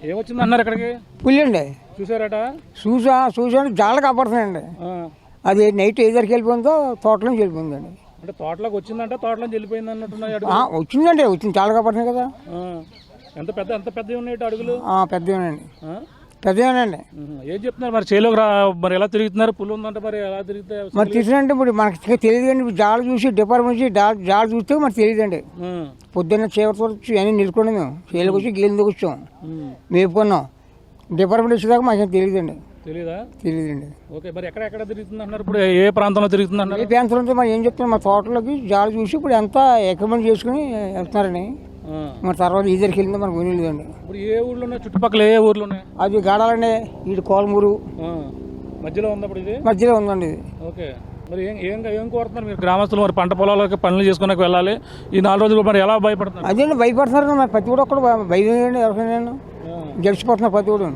ఏమొచ్చింది అన్నారు ఇక్కడికి? పులి అండి. చూసారట? చూసాను జాల కాపాడుతున్నాయండి. అది నైట్ ఎదురికి వెళ్ళిపోయిందో తోటలోంచి వెళ్ళిపోయిందండి. అంటే తోటలోకి వచ్చిందంటే తోటలోంచి వెళ్ళిపోయింది అన్నట్టున్నాయి. వచ్చిందండి, వచ్చింది జాల కాపాడుతున్నాయి కదా. ఎంత పెద్దవి ఉన్నాయి అడుగులు? పెద్దవేనండి, పెద్దవేనండి. ఏం చెప్తున్నారు మరి? చేలోకి మరి ఎలా తిరుగుతున్నారు? పులి ఉందంటే మరి ఎలా తిరిగితే మరి తీసుకుంటే ఇప్పుడు మనకి తెలియదు అండి. ఇప్పుడు జాలు చూసి డిపార్ట్మెంట్ నుంచి జాలు చూస్తే మనకు తెలియదండి. పొద్దున్న చేపట్టి అన్నీ నిలుచుకోండి. మేము చేలోకి వచ్చి గేలు వచ్చాం, మేపుకున్నాం. డిపార్ట్మెంట్ వచ్చేదాకా మాకేం తెలియదండి. తెలియదండి. ఓకే, మరి ఎక్కడ తిరుగుతుంది అన్నారు? ఇప్పుడు ఏ ప్రాంతంలో తిరుగుతుంది అన్నారు? ఏ ప్రాంతంలో మరి ఏం చెప్తున్నారు? మా తోటలోకి జాలు చూసి ఇప్పుడు ఎంత ఎక్విప్మెంట్ చేసుకుని వెళ్తున్నారని. మరి తర్వాత ఈదరికి వెళ్ళిందో మనకు వినలేదండి. ఇప్పుడు ఏ ఊళ్ళో ఉన్నాయి? చుట్టుపక్కల ఏ ఊర్లు ఉన్నాయి? అది గాడాలండి, ఇటు కోలమూరు మధ్యలో ఉంది. అప్పుడు ఇది మధ్యలో ఉందండి ఇది. ఓకే, మరి ఏం కోరుతున్నారు మీరు గ్రామస్తులు? మరి పంట పొలాలకి పనులు చేసుకునే వెళ్ళాలి. ఈ 4 రోజులు మరి ఎలా భయపడుతున్నారు? అదే భయపడుతున్నారు. మరి ప్రతి కూడా ఒక్కడు భయం ఎవరికైనా గడిచిపోతున్నారు ప్రతి కూడా.